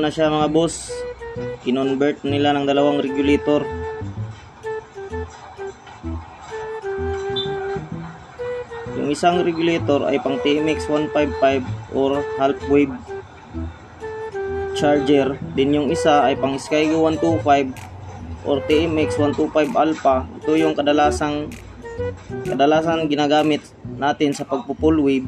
na siya mga boss. Kinonvert nila ng dalawang regulator. Yung isang regulator ay pang TMX 155 or half wave charger. Din yung isa ay pang Skygo 125 or TMX 125 Alpha. Ito yung kadalasan ginagamit natin sa pagpo-full wave.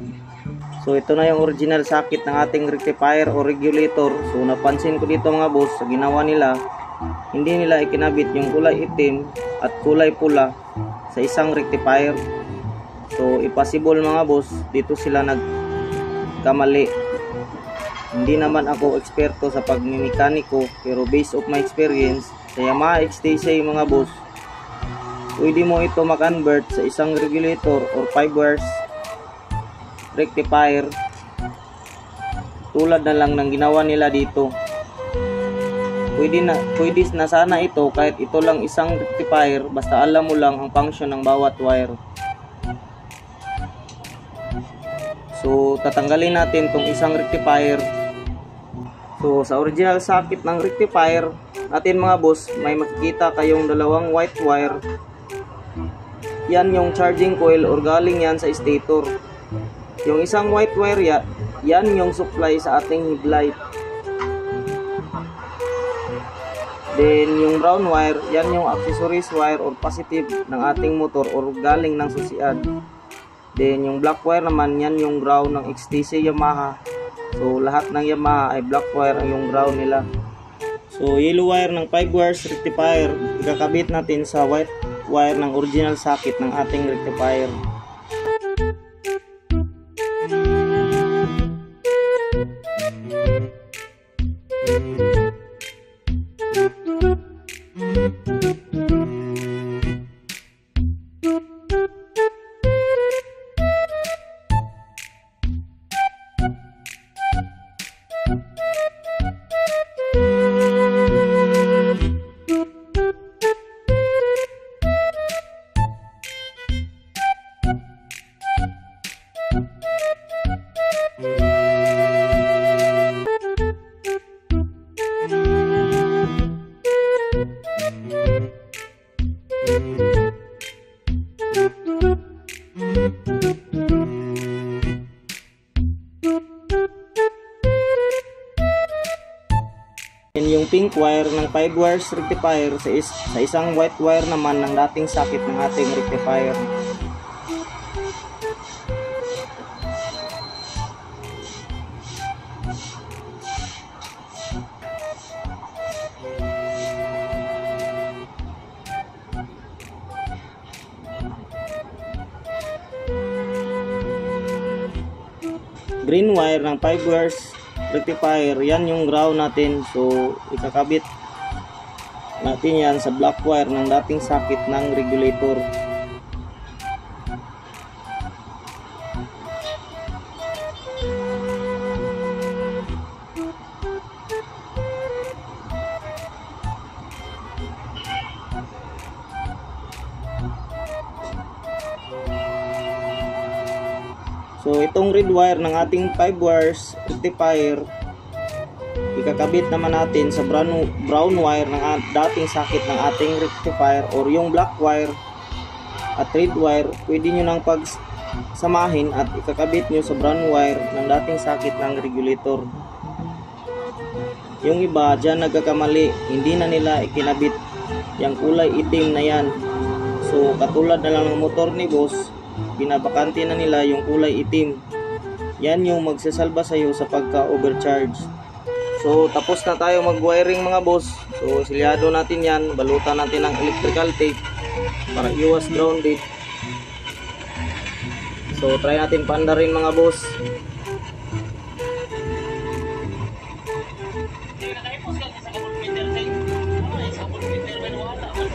So ito na yung original socket ng ating rectifier o regulator. So napansin ko dito mga boss, sa ginawa nila, hindi nila ikinabit yung kulay itim at kulay pula sa isang rectifier. So impossible mga boss, dito sila nagkamali. Hindi naman ako eksperto sa pagmimekaniko, pero based of my experience sa Yamaha XTC mga boss, pwede mo ito ma-convert sa isang regulator or 5 wires rectifier tulad na lang ng ginawa nila dito. Pwede na sana ito kahit ito lang isang rectifier, basta alam mo lang ang function ng bawat wire. So tatanggalin natin tong isang rectifier. So sa original socket ng rectifier natin mga boss, may makikita kayong dalawang white wire. Yan yung charging coil or galing yan sa stator. Yung isang white wire yan yung supply sa ating headlight. Then yung brown wire, yan yung accessories wire or positive ng ating motor or galing ng susian. Then yung black wire naman, yan yung ground ng XTC Yamaha. So lahat ng Yamaha ay black wire ang yung ground nila. So yellow wire ng 5 wires rectifier, ikakabit natin sa white wire ng original socket ng ating rectifier. Yung pink wire ng 5 wires rectifier sa isang white wire naman ng dating socket ng ating rectifier. Green wire ng 5 wires rectifier, yan yung ground natin. So ikakabit natin yan sa black wire ng dating socket ng regulator. So itong red wire ng ating 5 wires rectifier, ikakabit naman natin sa brown wire ng dating socket ng ating rectifier or yung black wire at red wire. Pwede nyo nang pagsamahin at ikakabit nyo sa brown wire ng dating socket ng regulator. Yung iba dyan nagkakamali, hindi na nila ikinabit yung kulay itim na yan. So katulad na lang ng motor ni boss, binabakante na nila yung kulay itim. Yan yung magsasalba sa'yo sa pagka-overcharge. So tapos na tayo mag-wiring mga boss. So silyado natin yan, balutan natin ng electrical tape para iwas grounded. So try natin paandarin mga boss.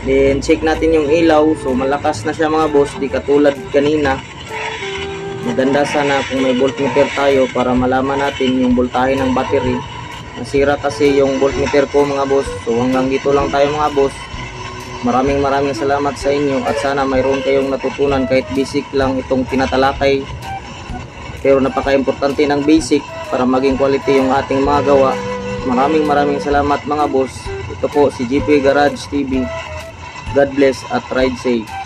Then check natin yung ilaw. So malakas na siya mga boss, di katulad kanina. Maganda sana kung may voltmeter tayo para malaman natin yung voltahe ng battery. Nasira kasi yung voltmeter ko mga boss. So hanggang dito lang tayo mga boss. Maraming salamat sa inyo at sana mayroon kayong natutunan kahit basic lang itong tinatalakay. Pero napaka-importante ng basic para maging quality yung ating mga gawa. maraming salamat mga boss. Ito po si GP Garage TV. God bless at ride safe.